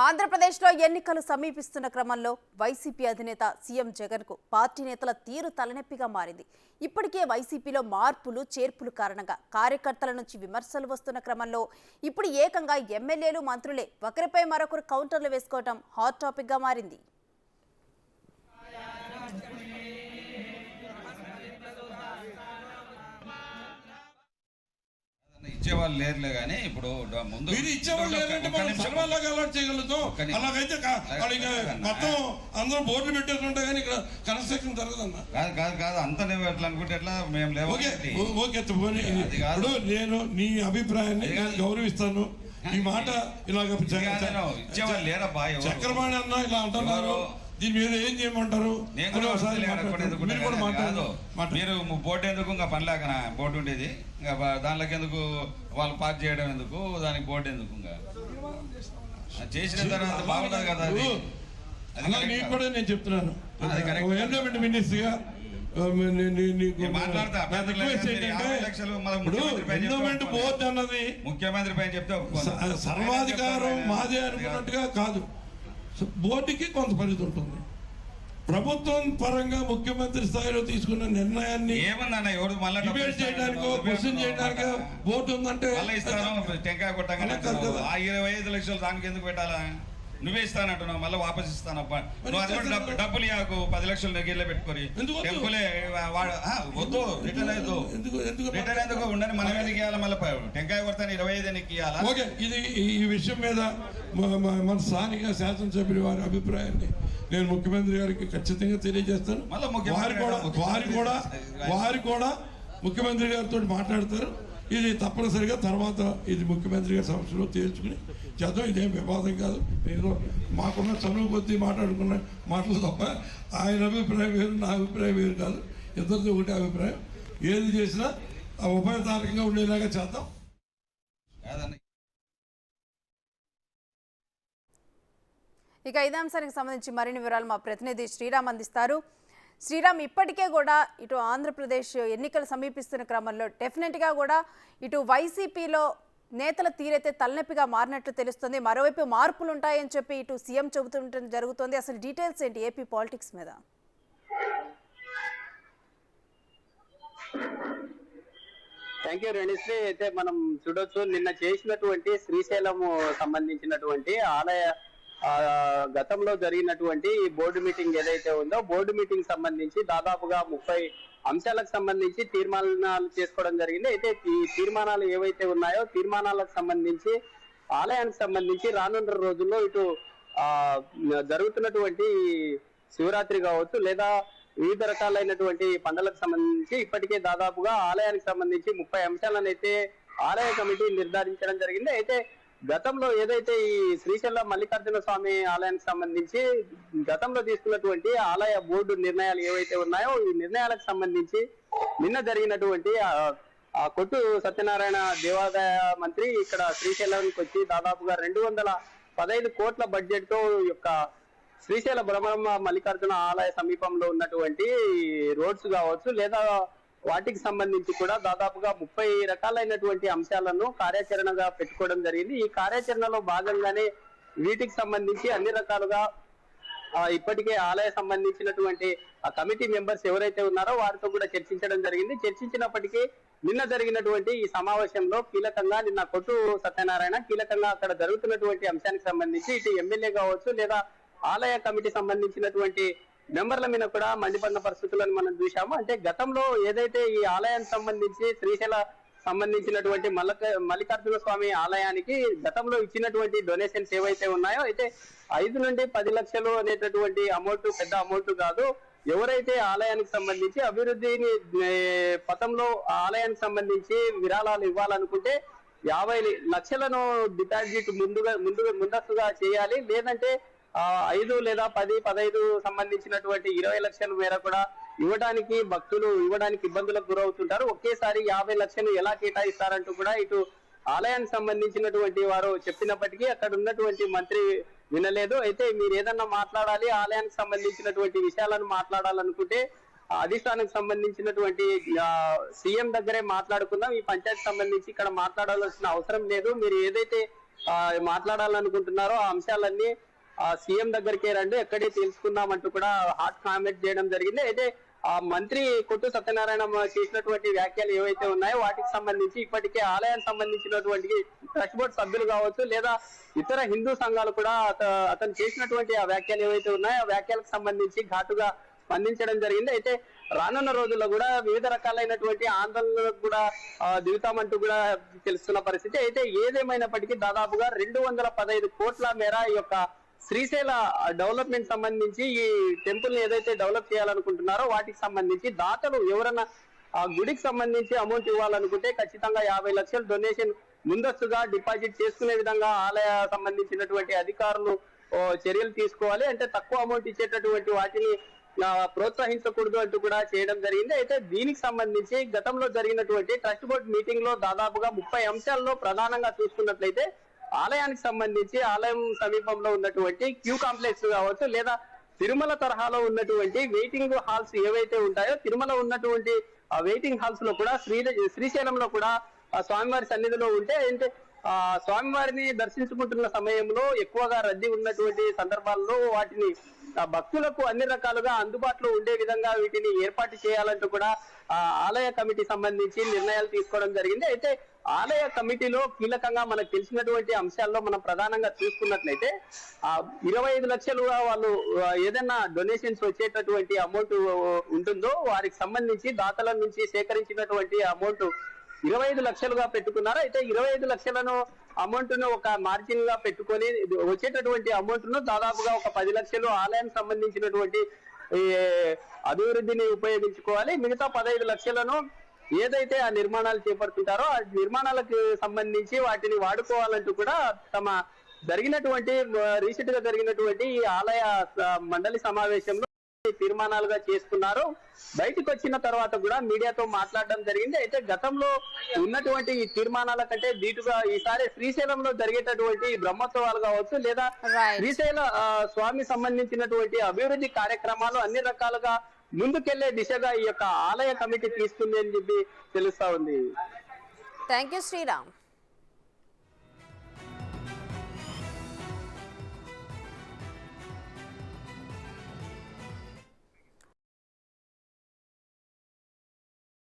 ఆంధ్రప్రదేశ్లో ఎన్నికలు సమీపిస్తున్న క్రమంలో వైసీపీ అధినేత సీఎం జగన్కు పార్టీ నేతల తీరు తలనొప్పిగా మారింది. ఇప్పటికే వైసీపీలో మార్పులు చేర్పులు కారణంగా కార్యకర్తల నుంచి విమర్శలు వస్తున్న క్రమంలో ఇప్పుడు ఏకంగా ఎమ్మెల్యేలు మంత్రులే ఒకరిపై మరొకరు కౌంటర్లు వేసుకోవడం హాట్ టాపిక్గా మారింది. ఇచ్చేవాళ్ళు లేరులే కానీ ఇప్పుడు ముందు మీరు ఇచ్చేవాళ్ళు లేరంటే మనం సర్వాలాగా అలర్ట్ చేయగలుగుతాం. అలాగైతే మొత్తం అందరూ బోర్డులు పెట్టేస్తుంటే కానీ ఇక్కడ కన్స్ట్రక్షన్ జరగదన్నా. కాదు అంత నువ్వు ఎట్లా అనుకుంటే ఎట్లా మేము లేవు. ఓకే ఇప్పుడు నేను నీ అభిప్రాయాన్ని గౌరవిస్తాను. ఈ మాట ఇలాగ ఇచ్చేవాళ్ళు లేరబ్బా. చక్రపాణి అన్న ఇలా అంటున్నారు, దీని మీద ఏం చేయమంటారు? మీరు బోర్డు ఎందుకు ఇంకా పనిలేక బోర్డు ఉండేది, ఇంకా దానిలోకి ఎందుకు వాళ్ళు పార్క్ చేయడం ఎందుకు, దానికి బోర్డు ఎందుకు ఇంకా చేసిన తర్వాత బాగుంటుంది కదా. అది నీకు కూడా నేను చెప్తున్నాను, ఎన్విరాన్మెంట్ మినిస్టర్గా బోర్డు అన్నది ముఖ్యమంత్రి పైన చెప్తే సర్వాధికారం మాదే అనుకున్నట్టుగా కాదు. బోర్డుకి కొంత పరిధి ఉంటుంది. ప్రభుత్వం పరంగా ముఖ్యమంత్రి స్థాయిలో తీసుకున్న నిర్ణయాన్ని డిబేట్ చేయడానికో క్వశ్చన్ చేయడానికో బోర్డు ఉందంటే టెంకాయ కొట్టంగా 25 లక్షలు దానికి ఎందుకు పెట్టాలా? నువ్వే ఇస్తానంటున్నావు, మళ్ళీ వాపస్ ఇస్తానప్ప. నువ్వు అది కూడా డబ్బులు ఇవ్వకు, 10 లక్షలు నెగిళ్ళే పెట్టుకొని టెంపులే వద్దు, రిటర్న్ అయ్యద్దు. రిటర్న్ ఎందుకు ఉండని మనం ఎందుకు ఇవ్వాలి? మళ్ళీ టెంకాయ కొడతాను 25 ఎన్నికి ఇవ్వాలా? ఓకే, ఇది ఈ విషయం మీద మన స్థానిక శాసనసభ్యుల వారి అభిప్రాయాన్ని నేను ముఖ్యమంత్రి గారికి ఖచ్చితంగా తెలియజేస్తాను. వారు కూడా ముఖ్యమంత్రి గారితో మాట్లాడతారు. ఇది తప్పనిసరిగా తర్వాత ఇది ముఖ్యమంత్రి గారి సమస్యలో తేల్చుకుని చేద్దాం. ఇదేం వివాదం కాదు. ఏదో మాకున్న చనువు కొద్దీ మాట్లాడుకున్న మాటలు తప్ప ఆయన అభిప్రాయం వేరు, నా అభిప్రాయం వేరు కాదు. ఇద్దరితో ఒకటే అభిప్రాయం. ఏది చేసినా ఉభయతారకంగా ఉండేలాగా చేద్దాం. ఇక ఇదే అంశానికి సంబంధించి మరిన్ని వివరాలు మా ప్రతినిధి శ్రీరామ్ అందిస్తారు. శ్రీరామ్, ఇప్పటికే కూడా ఇటు ఆంధ్రప్రదేశ్ ఎన్నికలు సమీపిస్తున్న క్రమంలో డెఫినెట్గా కూడా ఇటు వైసీపీలో నేతల తీరైతే తలనొప్పిగా మారినట్లు తెలుస్తుంది. మరోవైపు మార్పులు ఉంటాయని చెప్పి ఇటు సీఎం చెబుతుండటం జరుగుతుంది. అసలు డీటెయిల్స్ ఏంటి ఏపీ పాలిటిక్స్ మీద? Thank you Ranishri. అయితే మనం చూడొచ్చు, నిన్న చేసినటువంటి శ్రీశైలం సంబంధించినటువంటి ఆలయ గతంలో జరిగినటువంటి బోర్డు మీటింగ్ ఏదైతే ఉందో, బోర్డు మీటింగ్ సంబంధించి దాదాపుగా 30 అంశాలకు సంబంధించి తీర్మానాలు చేసుకోవడం జరిగింది. అయితే ఈ తీర్మానాలు ఏవైతే ఉన్నాయో, తీర్మానాలకు సంబంధించి ఆలయానికి సంబంధించి రానున్న రోజుల్లో ఇటు జరుగుతున్నటువంటి శివరాత్రి కావచ్చు, లేదా వివిధ రకాలైనటువంటి పండుగలకు సంబంధించి ఇప్పటికే దాదాపుగా ఆలయానికి సంబంధించి 30 అంశాలను అయితే ఆలయ కమిటీ నిర్ధారించడం జరిగింది. అయితే గతంలో ఏదైతే ఈ శ్రీశైలం మల్లికార్జున స్వామి ఆలయానికి సంబంధించి గతంలో తీసుకున్నటువంటి ఆలయ బోర్డు నిర్ణయాలు ఏవైతే ఉన్నాయో, ఈ నిర్ణయాలకు సంబంధించి నిన్న జరిగినటువంటి కొట్టు సత్యనారాయణ దేవాదాయ మంత్రి ఇక్కడ శ్రీశైలానికి వచ్చి దాదాపుగా 215 కోట్ల బడ్జెట్ తో యొక్క శ్రీశైల బ్రహ్మ మల్లికార్జున ఆలయ సమీపంలో ఉన్నటువంటి రోడ్స్ కావచ్చు, లేదా వాటికి సంబంధించి కూడా దాదాపుగా 30 రకాలైనటువంటి అంశాలను కార్యాచరణగా పెట్టుకోవడం జరిగింది. ఈ కార్యాచరణలో భాగంగానే వీటికి సంబంధించి అన్ని రకాలుగా ఇప్పటికే ఆలయ సంబంధించినటువంటి ఆ కమిటీ మెంబర్స్ ఎవరైతే ఉన్నారో వారితో కూడా చర్చించడం జరిగింది. చర్చించినప్పటికీ నిన్న జరిగినటువంటి ఈ సమావేశంలో కీలకంగా నిన్న కొట్టు సత్యనారాయణ కీలకంగా అక్కడ జరుగుతున్నటువంటి అంశానికి సంబంధించి ఇటు ఎమ్మెల్యే కావచ్చు, లేదా ఆలయ కమిటీ సంబంధించినటువంటి మెంబర్ల మీద కూడా మండిపడిన పరిస్థితులను మనం చూసాము. అంటే గతంలో ఏదైతే ఈ ఆలయానికి సంబంధించి శ్రీశైల సంబంధించినటువంటి మల్లికార్జున స్వామి ఆలయానికి గతంలో ఇచ్చినటువంటి డొనేషన్స్ ఏవైతే ఉన్నాయో, అయితే 5 నుండి 10 లక్షలు అనేటటువంటి అమౌంట్ పెద్ద అమౌంట్ కాదు. ఎవరైతే ఆలయానికి సంబంధించి అభివృద్ధిని పథంలో ఆలయానికి సంబంధించి విరాళాలు ఇవ్వాలనుకుంటే 50 లక్షలను డిపాజిట్ ముందస్తుగా చేయాలి. లేదంటే 5 లేదా 10, 15 సంబంధించినటువంటి 20 లక్షల మేర కూడా ఇవ్వడానికి భక్తులు ఇవ్వడానికి ఇబ్బందులకు గురవుతుంటారు. ఒకేసారి 50 లక్షలు ఎలా కేటాయిస్తారంటూ కూడా ఇటు ఆలయానికి సంబంధించినటువంటి వారు చెప్పినప్పటికీ అక్కడ ఉన్నటువంటి మంత్రి వినలేదు. అయితే మీరు ఏదన్నా మాట్లాడాలి, ఆలయానికి సంబంధించినటువంటి విషయాలను మాట్లాడాలనుకుంటే అధిష్టానానికి సంబంధించినటువంటి సీఎం దగ్గరే మాట్లాడుకుందాం, ఈ పంచాయతీ సంబంధించి ఇక్కడ మాట్లాడాల్సిన అవసరం లేదు. మీరు ఏదైతే మాట్లాడాలనుకుంటున్నారో ఆ అంశాలన్నీ సీఎం దగ్గరికే రండి, ఎక్కడే తెలుసుకుందామంటూ కూడా హాట్ కామెంట్ చేయడం జరిగింది. అయితే ఆ మంత్రి కొట్టు సత్యనారాయణ చేసినటువంటి వ్యాఖ్యలు ఏవైతే ఉన్నాయో వాటికి సంబంధించి ఇప్పటికే ఆలయానికి సంబంధించినటువంటి ట్రస్ట్ బోర్డు సభ్యులు కావచ్చు లేదా ఇతర హిందూ సంఘాలు కూడా అతను చేసినటువంటి ఆ వ్యాఖ్యలు ఏవైతే ఉన్నాయో ఆ వ్యాఖ్యలకు సంబంధించి ఘాటుగా స్పందించడం జరిగింది. అయితే రానున్న రోజుల్లో కూడా వివిధ రకాలైనటువంటి ఆందోళనలకు కూడా దిగుతామంటూ కూడా తెలుస్తున్న పరిస్థితి. అయితే ఏదేమైనప్పటికీ దాదాపుగా 215 కోట్ల మేర ఈ యొక్క శ్రీశైల డెవలప్మెంట్ సంబంధించి ఈ టెంపుల్ ని ఏదైతే డెవలప్ చేయాలనుకుంటున్నారో వాటికి సంబంధించి దాతలు ఎవరైనా ఆ గుడికి సంబంధించి అమౌంట్ ఇవ్వాలనుకుంటే ఖచ్చితంగా 50 లక్షల డొనేషన్ ముందస్తుగా డిపాజిట్ చేసుకునే విధంగా ఆలయ సంబంధించినటువంటి అధికారులు చర్యలు తీసుకోవాలి. అంటే తక్కువ అమౌంట్ ఇచ్చేటటువంటి వాటిని ప్రోత్సహించకూడదు అంటూ కూడా చేయడం జరిగింది. అయితే దీనికి సంబంధించి గతంలో జరిగినటువంటి ట్రస్ట్ బోర్డు మీటింగ్ లో దాదాపుగా 30 అంశాల్లో ప్రధానంగా చూసుకున్నట్లయితే ఆలయానికి సంబంధించి ఆలయం సమీపంలో ఉన్నటువంటి క్యూ కాంప్లెక్స్ కావచ్చు లేదా తిరుమల తరహాలో ఉన్నటువంటి వెయిటింగ్ హాల్స్ ఏవైతే ఉంటాయో తిరుమల ఉన్నటువంటి ఆ వెయిటింగ్ హాల్స్ లో కూడా శ్రీశైలంలో కూడా స్వామివారి సన్నిధిలో ఉంటే అంటే స్వామివారిని దర్శించుకుంటున్న సమయంలో ఎక్కువగా రద్దీ ఉన్నటువంటి సందర్భాల్లో వాటిని భక్తులకు అన్ని రకాలుగా అందుబాటులో ఉండే విధంగా వీటిని ఏర్పాటు చేయాలంటూ కూడా ఆలయ కమిటీ సంబంధించి నిర్ణయాలు తీసుకోవడం జరిగింది. అయితే ఆలయ కమిటీలో కీలకంగా మనకు తెలిసినటువంటి అంశాల్లో మనం ప్రధానంగా చూసుకున్నట్లయితే 25 లక్షలుగా వాళ్ళు ఏదైనా డొనేషన్స్ వచ్చేటటువంటి అమౌంట్ ఉంటుందో వారికి సంబంధించి దాతల నుంచి సేకరించినటువంటి అమౌంట్ 25 లక్షలుగా పెట్టుకున్నారు. అయితే 25 లక్షలను అమౌంట్ ను ఒక మార్జిన్ గా పెట్టుకొని వచ్చేటటువంటి అమౌంట్ ను దాదాపుగా ఒక 10 లక్షలు ఆలయానికి సంబంధించినటువంటి అభివృద్ధిని ఉపయోగించుకోవాలి. మిగతా 15 లక్షలను ఏదైతే ఆ నిర్మాణాలు చేపడుతుంటారో ఆ నిర్మాణాలకు సంబంధించి వాటిని వాడుకోవాలంటూ కూడా తమ జరిగినటువంటి రీసెంట్ గా జరిగినటువంటి ఈ ఆలయ మండలి సమావేశంలో తీర్మానాలుగా చేసుకున్నారు. బయటకు వచ్చిన తర్వాత కూడా మీడియాతో మాట్లాడడం జరిగింది. అయితే గతంలో ఉన్నటువంటి ఈ తీర్మానాల కంటే దీటుగా ఈసారి శ్రీశైలంలో జరిగేటటువంటి బ్రహ్మోత్సవాలు కావచ్చు లేదా శ్రీశైల స్వామి సంబంధించినటువంటి అభివృద్ధి కార్యక్రమాలు అన్ని రకాలుగా ముందుకెళ్లే దిశగా ఈ యొక్క ఆలయ కమిటీ తీసుకుంది అని చెప్పి తెలుస్తా ఉంది. Thank you Sriram.